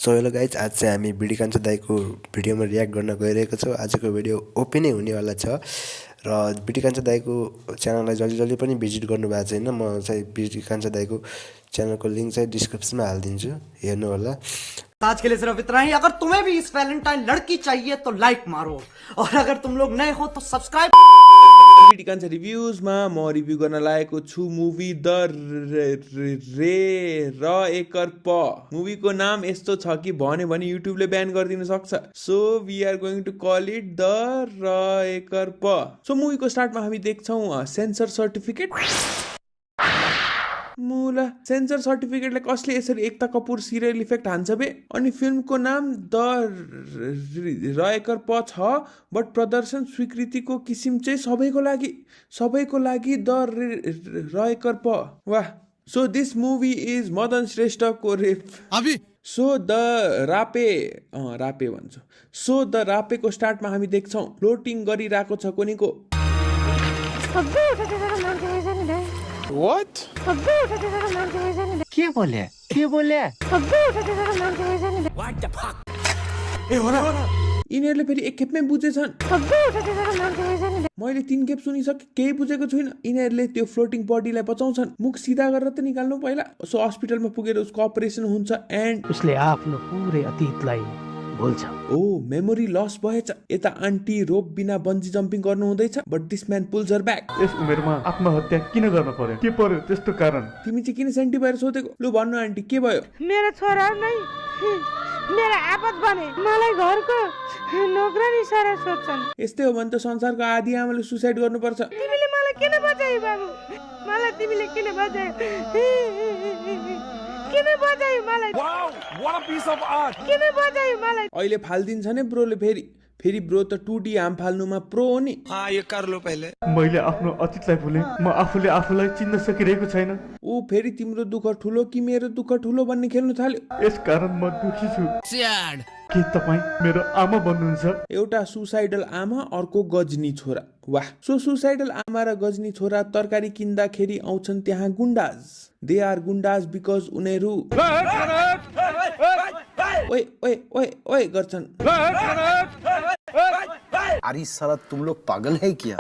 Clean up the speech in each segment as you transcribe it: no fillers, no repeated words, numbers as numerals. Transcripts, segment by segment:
So hello guys, आज चाहिँ हामी बिडी कान्छा दाईको भिडियोमा रियाक्ट गर्न गइरहेको छौँ। आजको भिडियो ओपी नै हुनेवाला छ र बिडी कान्छा दाईको च्यानललाई जसले पनि भिजिट गर्नुभएको छैन, म चाहिँ बिडी कान्छा दाईको च्यानलको लिङ्क चाहिँ डिस्क्रिप्सनमा हालिदिन्छु, हेर्नु होला। आज के लिए सिर्फ इतना ही। अगर तुम्हें भी इस वैलेंटाइन लड़की चाहिए तो लाइक मारो, और अगर तुम लोग नए हो तो सब्सक्राइब। बिडी कान्छा रिभ्युजमा म रिभ्यू गर्न लागेको छु मुभी द एकर प। मुभीको नाम यस्तो छ कि भन्यो भने युट्युबले ब्यान गरिदिन सक्छ। So we are going to call it the एकर प। सो मुभीको स्टार्टमा हामी देख्छौँ सेन्सर सर्टिफिकेट। मुला सेन्सर सर्टिफिकेटले कसले यसरी एकता कपुर सिरियल इफेक्ट हान्छ बे? अनि फिल्मको नाम द एकर प छ, बट प्रदर्शन स्वीकृतिको किसिम चाहिँ सबैको लागि द एकर प। वाह। So this movie is Madan श्रेष्ठको रेप। सो द रापे भन्छ। सो द रापेको स्टार्टमा हामी देख्छौँ फ्लोटिङ गरिरहेको छ कोनीको। What? के बोले? यिनीहरूले फेरि एक खेपमै बुझेछन्। मैले 3 खेप सुनिसके केही बुझेको छुइनँ। यिनीहरूले त्यो फ्लोटिङ बडीलाई बचाउँछन्। मुख सिधा गरेर त निकाल्नु पहिला। सो हस्पिटलमा पुगेर उसको अपरेसन हुन्छ एन्ड उसले आफ्नो पुरै अतीतलाई भुल्छ। ओ मेमोरी लस भएछ। यता आन्टी रोप बिना बन्जी जम्पिङ गर्नु हुँदैछ, but this man pulls her back. यस उमेरमा आत्महत्या किन गर्न पर्यो? के पर्यो त्यस्तो कारण? तिमी चाहिँ किन सेन्टी भएर सोधेको? लु भन्नु आन्टी, के भयो? मेरो छोरा नै मेरो आपत बने। मलाई घरको नोकरानी सारा सोध्छन्। यस्तै हो भने त संसारको आधी आमाले सुसाइड गर्नुपर्छ। तिमीले मलाई किन बचायौ बाबु? मलाई तिमीले किन बचायौ? किन बचायौ मलाई? Wow, what a piece of art. किन बचायौ मलाई? अहिले फाल्दिन्छ नि ब्रोले। फेरि ब्रो त 2D हाम फाल्नुमा प्रो हो नि। हाँ, ये कर लो पहले। मैले आफ्नो अतीतलाई भुले। म आफूले आफूलाई चिन्न सकिरहेको छैन। ऊ फेरि तिम्रो दुःख ठुलो कि मेरो दुःख ठुलो भन्ने खेल्नु थाल्यो। यस कारण म दुखी छु। के तपाईँ मेरो आमा बन्नुहुन्छ? एउटा सुसाइडल आमा, अर्को गजनी छोरा। वाह। सो सुसाइडल आमा र गजनी छोरा तरकारी किन्दाखेरि आउँछन् त्यहाँ गुन्डाज। दे आर गुन्डाज बिकज उनीहरू ओए गर्छन्। अरे साला तुम लोग पागल है क्या?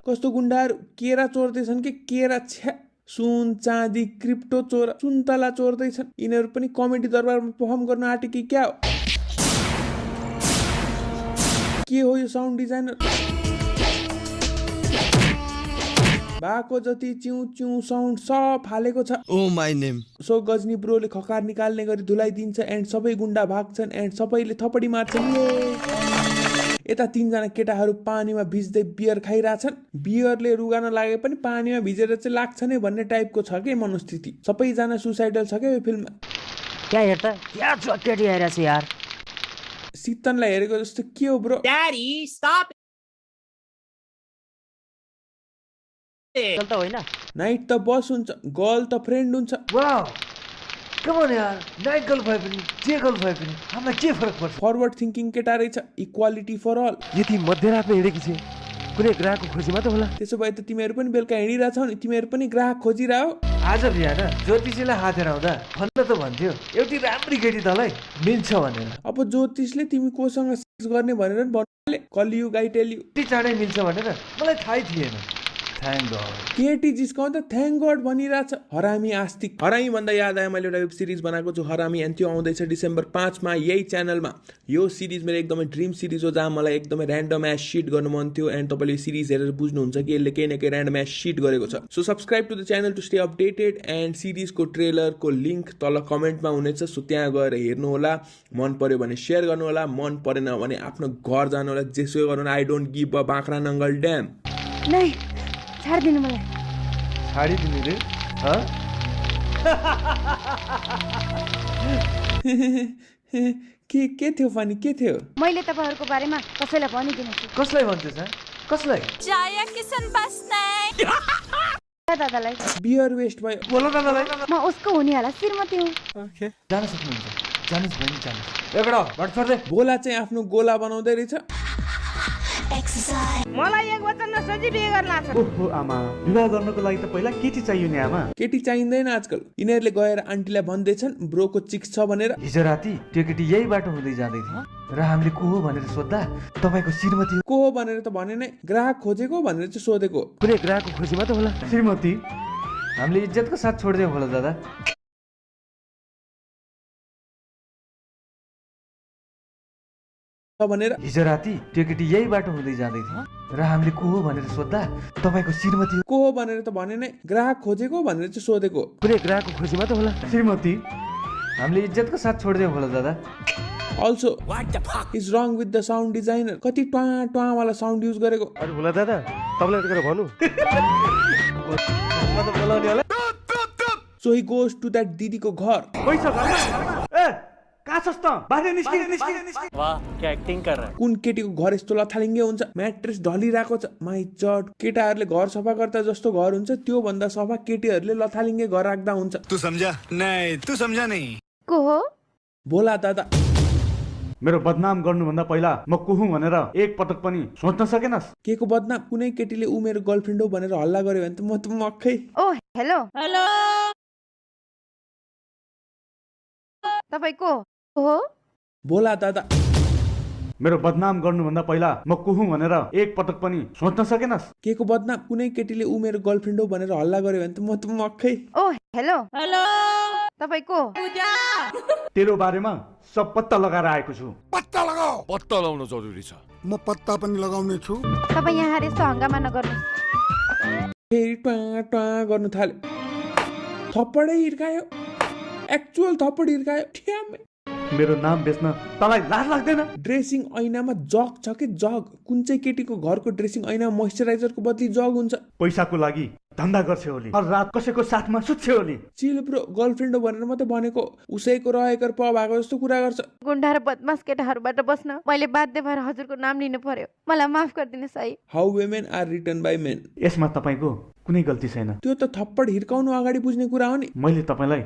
कस्तो गुन्डाहरू केरा चोर्दैछन् कि केरा छ्या। सुन चाँदी क्रिप्टो चोर सुन्तला चोर्दैछन्। यिनीहरू पनि कमेडी दरबारमा पर्फर्म गर्न आँटे कि क्या हो? के हो यो साउन्ड डिजाइनर? बाको जति च्यू साउन्ड सब हालेको छ। Oh my name. So Ghajini ब्रोले खकार निकाल्ने गरी धुलाइदिन्छ एन्ड सबै गुन्डा भाग्छन् एन्ड सबैले थपडी मार्छन्। यता 3 जना केटाहरू पानीमा भिज्दै बियर खाइरहेछन्। बियरले रुगान लागे पनि पानीमा भिजेर चाहिँ लाग्छ नै भन्ने टाइपको छ के मनोस्थिति। सबैजना सुसाइडल छ क्या यो फिल्ममा। क्या हेर्दा क्या चट्टेटी आइरहेछ यार। सितनलाई हेरेको जस्तो के हो ब्रो? Daddy stop. चल्ता होइन। नाइट त बस हुन्छ, गर्ल त फ्रेन्ड हुन्छ। वाउ, कम अन यार। नाइट गर्ल भए पनि जे गर्ल भए पनि हामीलाई के फरक पर्छ? फरवर्ड थिङ्किङ केटा रहेछ। Equality for all. यति मध्यरातमा हिँडेकी छे, कुनै ग्राहकको खोजीमा त होला। त्यसो भए त तिमीहरू पनि बेलुका हिँडिरहेछौ नि, तिमीहरू पनि ग्राहक खोजिरह। आज बिहान ज्योतिषीलाई हात हेराउँदा भन्न त भन्थ्यो एउटी राम्री केटी तँलाई मिल्छ भनेर। अब ज्योतिषले तिमी कोसँग सेक्स गर्ने भनेर नि भन्नाले कलियुग आई टेल यु। यति चाँडै मिल्छ भनेर मलाई थाहै थिएन। Thank God. केटी जिस्काउँदा थ्याङ्क गॉड भनिरहेछ। हरामी आस्तिक। हरामी भन्दा याद आयो, मैले एउटा वेब सिरिज बनाएको छु हरामी, एन्ड त्यो आउँदैछ डिसेम्बर 5 मा यही च्यानलमा। यो सिरिज मेरो एकदमै ड्रिम सिरिज हो, जहाँ मलाई एकदमै ऱ्यान्डम एस सिट गर्नु मन थियो। एन्ड तपाईँले सिरिज हेरेर बुझ्नुहुन्छ कि यसले केही न केही ऱ्यान्डम एस सिट गरेको छ। So subscribe to the channel to stay updated. And सिरिजको ट्रेलरको लिङ्क तल कमेन्टमा हुनेछ, सो त्यहाँ गएर हेर्नु होला। मन पर्यो भने सेयर गर्नु होला, मन परेन भने आफ्नो घर जानु होला। जेसो गर्नु, आई डोन्ट गिभ अ बाख्रा नङ्गल ड्याम। नै छाड्दिनु मलाई। छाडिदिनु रे? के थियो फनी? के थियो? मैले तपाईँहरूको बारेमा कसैलाई भनिदिनु छु। कसलाई भन्छस्? कसलाई? जाया किसन बस्ने दादालाई। बियर वेस्ट भयो। बोल दादालाई। म उसको हुनेवाला श्रीमती हुँ। ओके, जान सक्नुहुन्छ। जानुस् बहिनी जानुस्। एउटा भटफर्दे गोला चाहिँ आफ्नो गोला बनाउँदै रहेछ। मलाई एक वचन नसोची बिहे गर्न लाग्छ। ओहो आमा, विवाह गर्नको लागि त पहिला केटी चाहियो नि आमा। केटी चाहिँदैन आजकल। यिनीहरूले गएर आन्टीलाई भन्दैछन् ब्रोको चिक्स छ भनेर। हिजो राति त्यो केटी यही बाटो हुँदै जाँदै थियो र हामीले को हो भनेर सोद्धा तपाईँको श्रीमती को हो भनेर त भने नै, ग्राहक खोजेको भनेर चाहिँ सोधेको। कुनै ग्राहकको खोजीमा त होला। श्रीमती, हामीले इज्जतको साथ छोडिदियो होला दादा। भनेर हिजो राति त्यो केटी यही बाटो हुँदै जाँदै थियो र हामीले को हो भनेर सोद्धा तपाईँको श्रीमती को हो भनेर त भने नै, ग्राहक खोजेको भनेर चाहिँ सोधेको। कुनै ग्राहकको खोजीमा त होला। श्रीमती, हामीले इज्जतको साथ छोडिदियो होला दादा। Also, what the fuck is wrong with the sound designer? कति ट्वा ट्वा वाला साउन्ड युज गरेको। अरे होला दादा, तपाईँलाई यति गरेर भन्नु। बोलाउने होला। So he goes to that दिदीको घर। पैसा घरमा। ए, कहाँ छस् त? बाहिर निस्कि। वाह क्या एक्टिंग कर रहा है। कुन केटीको घर यस्तो लथालिङ्गे हुन्छ, म्याट्रेस ढलिरहेको छ। माइ चट, केटाहरूले घर सफा गर्दा जस्तो घर हुन्छ त्यो भन्दा सफा केटीहरूले लथालिङ्गे घर राख्दा हुन्छ। तू समझा नहीं, तू समझा नहीं। को हो? भोला दादा। मेरो बदनाम गर्नुभन्दा पहिला म को हुँ भनेर एक पटक पनि सोच्न सकेनस्? के को बदनाम? कुनै केटीले ऊ मेरो गर्लफ्रेन्ड हो भनेर हल्ला गर्यो भने त म त मक्खै। ओ हेलो हेलो, तपाईँ को हो? भोला दादा। मेरो बदनाम गर्नुभन्दा पहिला म को हुँ भनेर एक पटक पनि सोच्न सकेनस्? के को बदनाम? कुनै केटीले ऊ मेरो गर्लफ्रेन्ड हो भनेर हल्ला गर्यो भने त म त मक्खै। ओ हेलो हेलो, तपाईँ को? तेरो बारेमा सब पत्ता लगाएर आएको छु। पत्ता लगाओ। पत्ता लगाउन जरुरी छ। म पत्ता पनि लगाउने छु। तपाईँ यहाँ यस्तो हङ्गामा नगर्नु। फेरि ट्वा ट्वा गर्नु थाल्यो। थप्पडै हिर्कायो, एक्चुअल थप्पड हिर्कायो। ठ्याम्मै। मेरो नाम बेच्न तँलाई लाज लाग्दैन? ड्रेसिङ ऐनामा जग छ कि जग। कुन चाहिँ केटीको घरको ड्रेसिङ ऐनामा मोइस्चराइजरको बदली जग हुन्छ? पैसाको लागि धन्दा गर्छ होली, हर रात कसैको साथमा सुत्छ होली। चिल ब्रो, गर्लफ्रेन्ड हो भनेर मात्रै भनेको, उसैको रहेको प भएको जस्तो कुरा गर्छ। गुन्डा र बदमास केटाहरूबाट बस्न मैले बाध्य भएर हजुरको नाम लिनु पर्यो। मलाई माफ गरिदिनुहोस् है। How women are written by men. यसमा तपाईँको कुनै गल्ती छैन। त्यो त थप्पड हिर्काउनु अगाडि बुझ्ने कुरा हो नि। मैले तपाईँलाई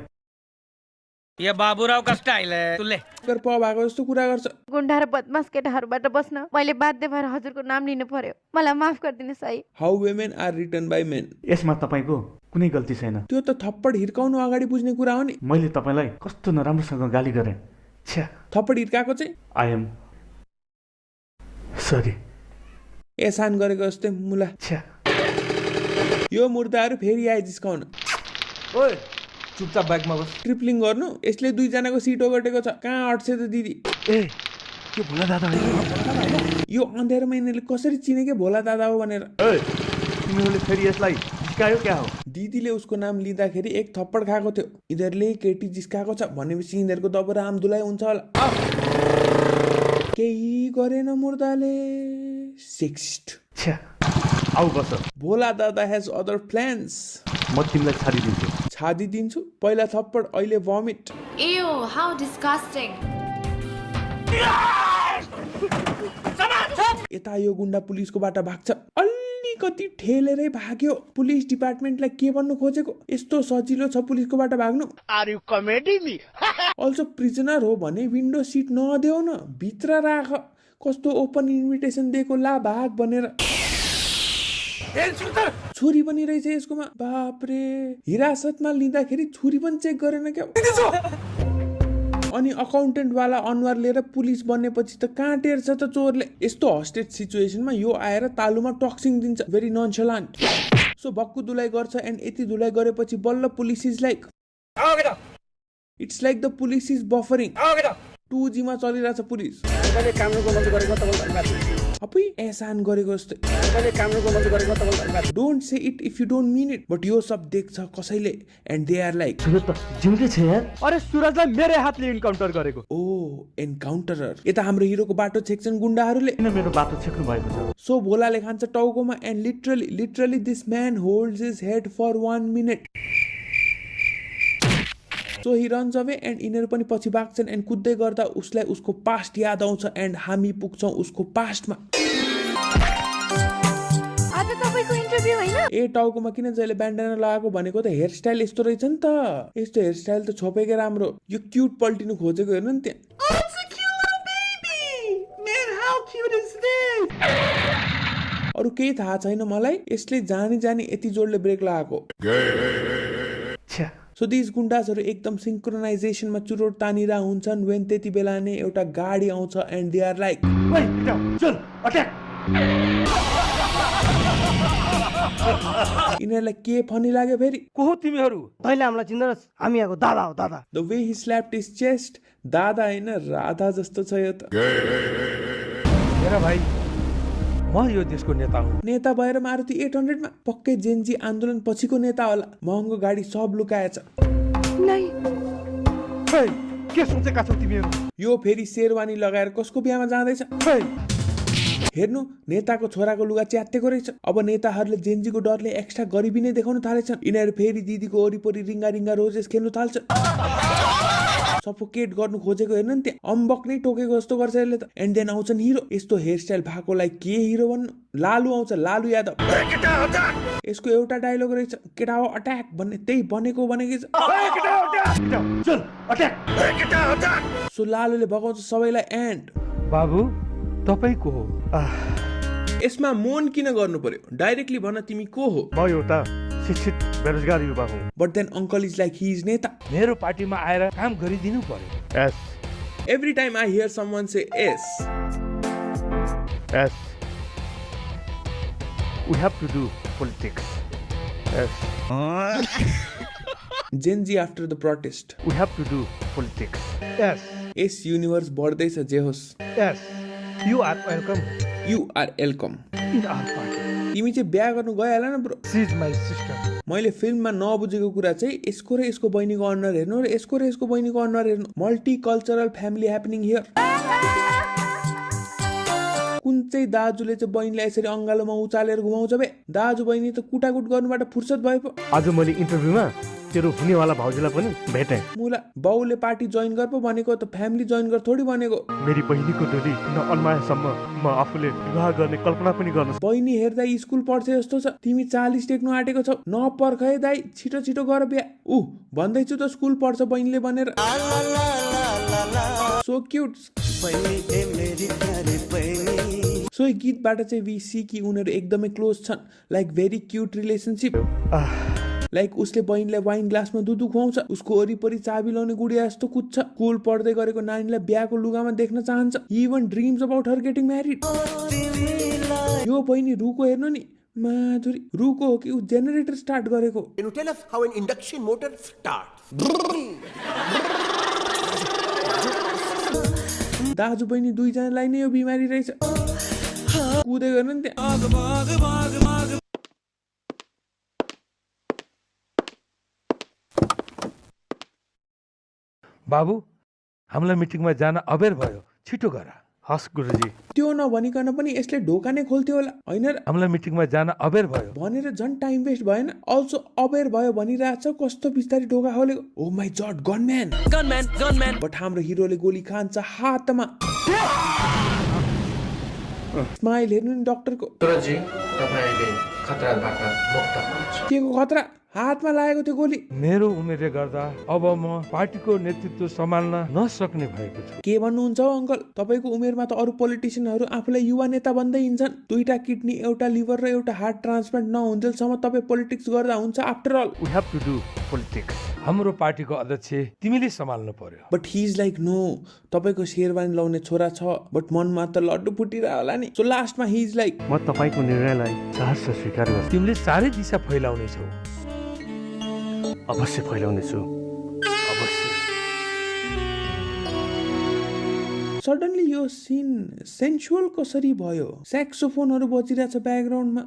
ये बाबूराव का स्टाइल है। तुले प भएको जस्तो कुरा गर्छ। गुन्डा र बदमास केटाहरूबाट बस्न मैले बाध्य भएर हजुरको नाम लिनु पर्यो। मलाई माफ गरिदिनुहोस् है। How women are written by men. यसमा तपाईँको कुनै गल्ती छैन। त्यो त थप्पड हिर्काउनु अगाडि बुझ्ने कुरा हो नि। मैले तपाईँलाई कस्तो नराम्रोसँग गाली गरेँ। छ्या, थप्पड हिर्काएको चाहिँ आई एम सरी। एसान गरेको जस्तै मुला। छ्या, यो मुर्दाहरू फेरि आए जिस्काउन। ओए चुपचाप बाइकमा बस। ट्रिपलिङ गर्नु, यसले दुईजनाको सिट ओगटेको छ। कहाँ अट्छ त दिदी? ए के भोला दादा होइन? यो अँध्यारोमा यिनीहरूले कसरी चिने के भोला दादा हो भनेर? तिमीहरूले फेरि यसलाई जिस्कायो क्या हो? दिदीले उसको नाम लिँदाखेरि एक थप्पड खाएको थियो। यिनीहरूले केटी जिस्काएको छ भनेपछि यिनीहरूको दब रामदुलाई हुन्छ होला। केही गरेन मुर्दाले। सेक्सिस्ट। छ्या, आऊ बस। भोला दादा हेज अदर प्लान्स। म तिमीलाई छाडिदिन्छु। छाडिदिन्छु? पहिला थप्पड, अहिले भमिट। Ew, how disgusting. यता यो गुन्डा पुलिसको बाटा भाग्छ। अलिकति ठेलेरै भाग्यो। पुलिस डिपार्टमेन्टलाई के भन्नु खोजेको? यस्तो सजिलो छ पुलिसको बाटा भाग्नु? Are you comedy me? Also prisoner हो भने विन्डो सिट नदेऊ न, भित्र राख। कस्तो ओपन इन्भिटेसन दिएको ला भाग भनेर। छुरी पनि रहेछ यसकोमा। बापरे, हिरासतमा लिँदाखेरि छुरी पनि चेक गरेन क्या। अनि अकाउन्टेन्ट वाला अनुहार लिएर पुलिस बन्नेपछि त कहाँ टेर्छ त चोरले। यस्तो हस्टेज सिचुएसनमा यो आएर तालुमा टक्सिङ दिन्छ। भेरी ननसलान्ट। सो भक्कु धुलाइ गर्छ एन्ड यति धुलाइ गरेपछि बल्ल police is like, it's like the police is buffering. 2G मा चलिरहेछ पुलिस। अपुई एहसान गरेको जस्तै। Don't say it if you don't mean it. But यो सब देख्छ कसैले and they are like, Suraj त जिउँदै छ यार। अरे सुरजलाई मेरै हातले इन्काउन्टर गरेको। ओ एन्काउन्टरर। यता हाम्रो हिरोको बाटो छेक्छन् गुन्डाहरूले। किन मेरो बाटो छेक्नु भएको छ? सो भोलाले खान्छ टाउकोमा and literally this man holds his head for 1 minute. So he runs away and यिनीहरू पनि पछि भाग्छन् एन्ड कुद्दै गर्दा उसलाई उसको पास्ट याद आउँछ एन्ड हामी पुग्छौँ उसको पास्टमा। आज तपाईको इन्टरभ्यु होइन? ए टाउकोमा किन जहिले ब्यान्डेना लगाएको भनेको त हेयरस्टाइल यस्तो रहेछ नि त। यस्तो हेयरस्टाइल त छोपेकै राम्रो। यो क्युट पल्टिनु खोजेको हेर्नु नि त्यहाँ। अरू केही थाहा छैन मलाई, यसले जानी जानी यति जोडले ब्रेक लगाएको। सो दिस गुन्डासहरू एकदम सिंक्रोनाइजेसनमा चुरोट तानिरा हुन्छन् वेन त्यति बेला नै एउटा गाडी आउँछ एन्ड दे आर लाइक यिनीहरूलाई के फनी लाग्यो फेरि? को हो तिमीहरू? तैँले हामीलाई चिन्दैनस्, हामी यहाँको दादा हो दादा। The way he slapped his chest, दादा होइन राधा जस्तो छ यो त। मेरा भाइ, म यो देशको नेता हुँ। नेता भएर मारुति 800 मा पक्कै जेनजी आन्दोलन पछिको नेता होला। महँगो गाडी सब लुकाएछ। के सोचेका छौ तिमीहरू? यो फेरि शेरवानी लगाएर कसको बिहामा जाँदैछ? हेर्नु, नेताको छोराको लुगा च्यातेको रहेछ। अब नेताहरूले जेनजीको डरले एक्स्ट्रा गरिबी नै देखाउन थालेछन्। यिनीहरू फेरि दिदीको वरिपरि रिङ्गा रिङ्गा रोजेस खेल्नु थाल्छ। सफोकेट गर्नु खोजेको हेर्नु नि, त्यहाँ अम्बक नै टोकेको जस्तो गर्छ यसले त। एन्ड देन आउँछन् हिरो। यस्तो हेयरस्टाइल भएकोलाई के हिरो भन्नु? लालु आउँछ, लालु यादव। यसको एउटा डायलग रहेछ, केटा हो अट्याक भन्ने, त्यही बनेको बनेकै छ। सो लालुले भगाउँछ सबैलाई एन्ड बाबु तपाई को हो? यसमा मोन किन गर्नु पर्यो? डाइरेक्टली भन तिमी को हो? म एउटा शिक्षित बेरोजगार युवा हुँ। But then uncle is like he is नेता। मेरो पार्टीमा आएर काम गरिदिनु पर्यो। As every time I hear someone say as as we have to do politics. As Gen Z after the protest we have to do politics. Yes as universe बढ्दैछ जे होस्। Yes you are welcome you are welcome in our party. तिमी चाहिँ बिहा गर्नु गइहाल न bro. She is my sister. मैले फिल्ममा नबुझेको कुरा चाहिँ यसको र यसको बहिनीको अनुहार हेर्नु र यसको र यसको बहिनीको अनुहार हेर्नु। Multicultural family happening here. कुन चाहिँ दाजुले चाहिँ बहिनीलाई यसरी अङ्गालोमा उचालेर घुमाउँछ बे? दाजु बहिनी त कुटाकुट गर्नुबाट फुर्सद भयो पो। आज मैले इन्टरभ्यूमा तेरो हुनेवाला भाउजूलाई पनि भेटेँ। मुला बाउले पार्टी जोइन गर पो भनेको, त फ्यामिली जोइन गर थोडी भनेको। मेरी बहिनीको डोली न अन्मायासम्म म आफूले विवाह गर्ने कल्पना पनि गर्न। बहिनी हेर्दा स्कुल पढ्थे जस्तो छ। तिमी 40 टेक्नु आँटेको छौ। नपर्ख है दाइ, छिटो छिटो गर बिहा। भन्दैछु त स्कुल पढ्छ बहिनीले भनेर। So cute. सो यो गीतबाट चाहिँ वी सी कि उनीहरू एकदमै क्लोज छन्। Like very cute relationship. Like उसले बहिनीलाई वाइन ग्लासमा दुध खुवाउँछ, उसको वरिपरि चाबी लाउने गुडिया जस्तो कुद्छ, स्कुल पढ्दै गरेको नानीलाई बिहाको लुगामा देख्न चाहन्छ। Even dreams about her getting married. यो बहिनी रुको हेर्नु नि, माधुरी रुको हो कि ऊ जेनेरेटर स्टार्ट गरेको? दाजु बहिनी दुईजनालाई नै यो बिमारी रहेछ। कुदै गर्नु नि त्यहाँ। बाबु हामीलाई मिटिङमा जान अबेर भयो, छिटो गर। हस् गुरुजी। त्यो नभनिकन पनि यसले ढोका नै खोल्थ्यो होला होइन र? हामीलाई मिटिङमा जान अबेर भयो भनेर झन् टाइम वेस्ट भएन। अल्सो अबेर भयो भनिरहेछ, कस्तो बिस्तारै ढोका खोलेको। ओ माई गॉड, गनम्यान गनम्यान गनम्यान। बट हाम्रो हिरोले गोली खान्छ हातमा। स्माइल हेर्नु नि डक्टरको। गुरुजी तपाईं अहिले खतराबाट मुक्त हुनुहुन्छ। के को खतरा? हातमा लागेको थियो गोली। मेरो उमेरले गर्दा अब म पार्टीको नेतृत्व सम्हाल्न नसक्ने भएको छ। के भन्नुहुन्छ हो अङ्कल? तपाईँको उमेरमा त अरू पोलिटिसियनहरू आफूलाई युवा नेता भन्दै हिँड्छन्। 2टा किडनी, एउटा लिभर र एउटा हार्ट ट्रान्सप्लान्ट नहुन्जेलसम्म तपाईँ पोलिटिक्स गर्दा हुन्छ after all. We have to do politics. हाम्रो पार्टीको अध्यक्ष तिमीले सम्हाल्नु पर्यो। But he is like no, तपाईँको शेरवानी लाउने छोरा छ बट मनमा त लड्डु फुटिरह होला नि। सो लास्टमा हि इज लाइक म तपाईँको निर्णयलाई सहर्ष स्वीकार गर्छु। तिमीले चारै दिशा फैलाउने छौ। अवश्य फैलाउनेछु, अवश्य। सडनली यो सिन सेन्सुअल कसरी भयो? स्याक्सोफोनहरू बजिरहेछ ब्याकग्राउन्डमा।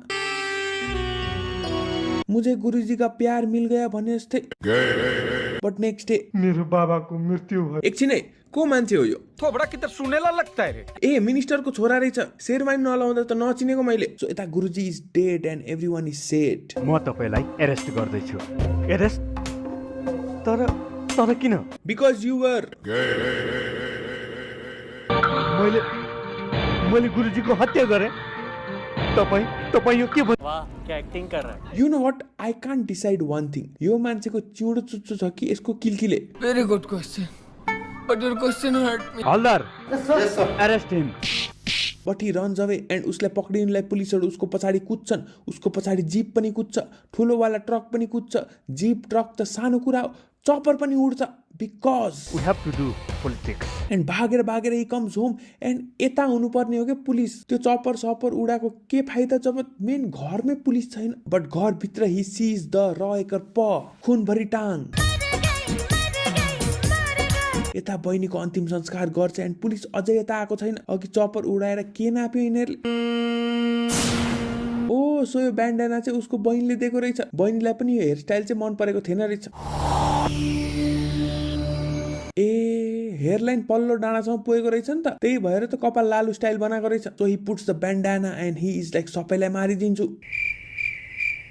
मुझे गुरुजी का प्यार मिल गया भने जस्तै। बट नेक्स्ट डे मेरो बाबाको मृत्यु भयो। एकछिन है, को मान्छे हो यो? थोबडा कि त सुनेला लाग्छ रे। ए मिनिस्टरको छोरा रहेछ। शेरवानी नलाउँदा त नचिनेको मैले। सो यता गुरुजी is dead and everyone is shed. म तपाईँलाई एरेस्ट गर्दैछु। एरेस्ट? तर किन? बिकज यु वर। मैले गुरुजीको हत्या गरेँ। तपाईँ यो के भन्नु? वाह क्या एक्टिंग कर रहा है। You know what, I can't decide one thing. यो मान्छेको चिउँडो चुच्चो छ कि यसको किलकिले? Very good question. But your question hurt me. हलदार, arrest him. But he runs away and उसलाई पक्रिनुलाई पुलिसहरू उसको पछाडि कुद्छन्। उसको पछाडि जिप पनि कुद्छ, ठुलोवाला ट्रक पनि कुद्छ। जिप ट्रक त सानो कुरा हो, चपर पनि उड्छ because we have to do politics. And भागेर ही कम्स होम एन्ड यता हुनुपर्ने हो क्या पुलिस। त्यो चपर सपर उडाको के फाइदा जब मेन घरमै पुलिस छैन। बट घरभित्र ही सिज द रहेकर प खुनभरि टाङ। यता बहिनीको अन्तिम संस्कार गर्छ एन्ड पुलिस अझै यता आएको छैन। अघि चपर उडाएर के नाप्यो यिनीहरूले। ओ सो यो ब्यान्डाना चाहिँ उसको बहिनीले दिएको रहेछ। बहिनीलाई पनि यो हेयरस्टाइल चाहिँ मन परेको थिएन रहेछ। ए हेयरलाइन पल्लो डाँडासम्म पुगेको रहेछ नि त, त्यही भएर त कपाल लालु स्टाइल बनाएको रहेछ। So he puts the bandana and he is like सबैलाई मारिदिन्छु।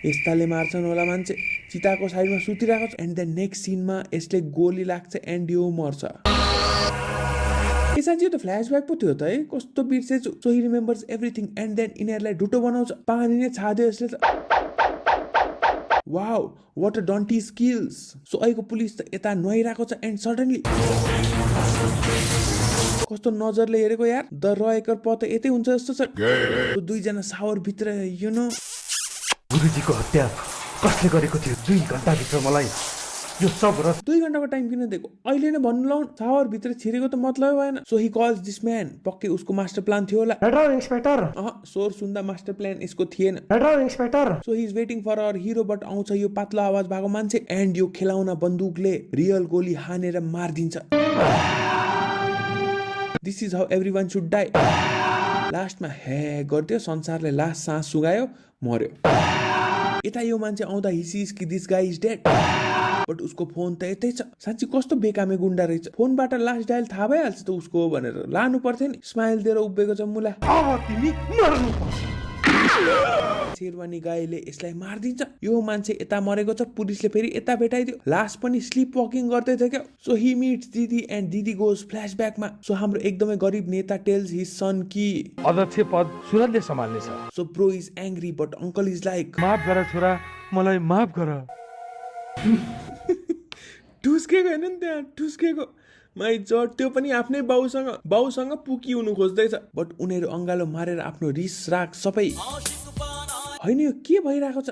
यस्ताले मार्छन् होला मान्छे। चिताको साइडमा सुतिरहेको छ एन्ड देन नेक्स्ट सिनमा यसले गोली लाग्छ एन्ड यो मर्छ। साँच्ची यो त फ्ल्यासब्याक पो थियो त है, कस्तो बिर्सेछु। So he remembers everything and then यिनीहरूलाई ढुटो बनाउँछ। पानी नै छाड्यो यसले त। Wow what a dainty skills. So अहिलेको पुलिस त यता नुहाइरहेको छ एन्ड सडनली कस्तो नजरले हेरेको यार। द रहेकर प त यतै हुन्छ जस्तो छ। दुईजना सावर भित्र यु नो गुरुजीको हत्या कसले गरेको थियो? 2 घण्टाभित्र मलाई यो सब र 2 घण्टाको टाइम किन दिएको? अहिले नै भन्नु लाउन। सावर भित्र छिरेको त मतलब भएन। So he calls this man. पक्कै उसको मास्टर प्लान थियो होला। Hello inspector. सोर सुन्दा मास्टर प्लान यसको थिएन। Hello inspector. So he is waiting for our hero but आउँछ यो पातलो आवाज भएको मान्छे एन्ड यो खेलाउना बन्दुकले रियल गोली हानेर मारिदिन्छ। This is how everyone should die. लास्टमा हे गरिदियो, संसारले लास्ट सास सुगायो, मर्यो। यता यो मान्छे आउँदा ही सीज कि this guy is dead but उसको फोन त यतै छ। साँच्ची कस्तो बेकामे गुन्डा रहेछ। फोनबाट लास्ट डायल थाहा भइहाल्छ त उसको हो भनेर। लानु पर्थ्यो नि। स्माइल दिएर उभिएको छ मुला। तिमी मर्नु पर्छ। शेरवानी गाईले यसलाई मारिदिन्छ। यो मान्छे यता मरेको छ, पुलिसले फेरि यता भेटाइदियो। लास्ट पनि स्लिप वकिङ गर्दै थियो क्या। सो ही मिट्स दिदी एन्ड दिदी गोज फ्ल्यासब्याकमा। सो हाम्रो एकदमै गरिब नेता टेल्स हिज सन कि अध्यक्ष पद सुरजले सम्हाल्ने छ। So bro is angry but uncle is like माफ गर छोरा, मलाई माफ गर। ठुस्केको होइन नि त्यहाँ, ठुस्केको माइ जड। त्यो पनि आफ्नै बाउसँग पुकी हुनु खोज्दैछ। बट उनीहरू अङ्गालो मारेर आफ्नो रिस राग सबै होइन। यो के भइरहेको छ?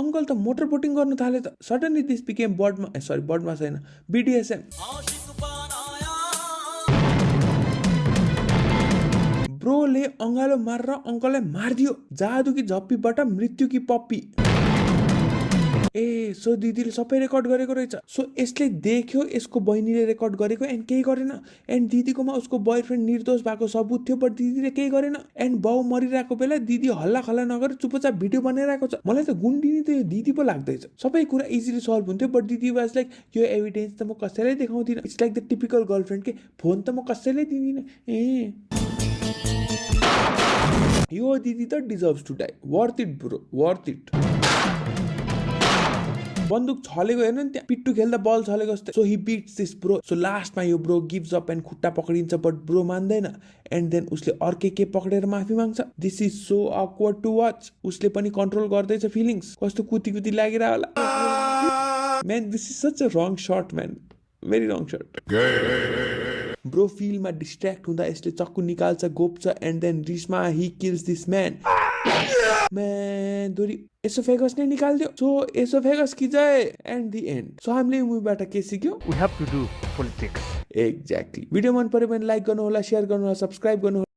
अङ्कल त मोटर बोटिङ गर्नु थाले त। सडनली दिस बिकेम बर्डमा छैन BDSM। ब्रोले अङ्गालो मारेर अङ्कललाई मारिदियो। जादु कि झप्पीबाट मृत्यु कि पप्पी। ए सो दिदीले सबै रेकर्ड गरेको रहेछ। सो यसले देख्यो यसको बहिनीले रेकर्ड गरेको एन्ड केही गरेन। एन्ड दिदीकोमा उसको बोयफ्रेन्ड निर्दोष भएको सबुत थियो बट दिदीले केही गरेन। एन्ड बाउ मरिरहेको बेला दिदी हल्ला खल्ला नगरेर चुपचाप भिडियो बनाइरहेको छ। मलाई त गुन्डिनी त यो दिदी पो लाग्दैछ। सबै कुरा इजिली सल्भ हुन्थ्यो बट दिदी वाज लाइक यो एभिडेन्स त म कसैलाई देखाउँदिनँ। It's like the typical girlfriend के फोन त म कसैलाई दिँदिनँ। यो दिदी त deserves to die. Worth it bro, worth it. बन्दुक छलेको हेर्नु नि त्यहाँ, पिट्टु खेल्दा बल छलेको जस्तै। So he beats this bro. So लास्टमा यो ब्रो गिभ्स अप एन्ड खुट्टा पक्रिन्छ बट ब्रो मान्दैन। एन्ड देन उसले अर्कै के पक्रेर माफी माग्छ। This is so awkward to watch. उसले पनि कन्ट्रोल गर्दैछ फिलिङ्स। कस्तो कुती लागिरह होला। Man this is such a wrong shirt man, very wrong shirt. Bro फिल्डमा डिस्ट्र्याक्ट हुँदा यसले चक्कु निकाल्छ, गोप्छ एन्ड देन रिसमा he kills this man. Man दोरी एसोफेगस नै निकाल्दियो। सो एसोफेगस कि जय एन्ड दि एन्ड। सो हामीले यो मुभीबाट के सिक्यौँ? We have to do politics. Exactly. Video मन पर्यो भने लाइक गर्नुहोला, सेयर गर्नुहोला, सब्सक्राइब गर्नुहोला।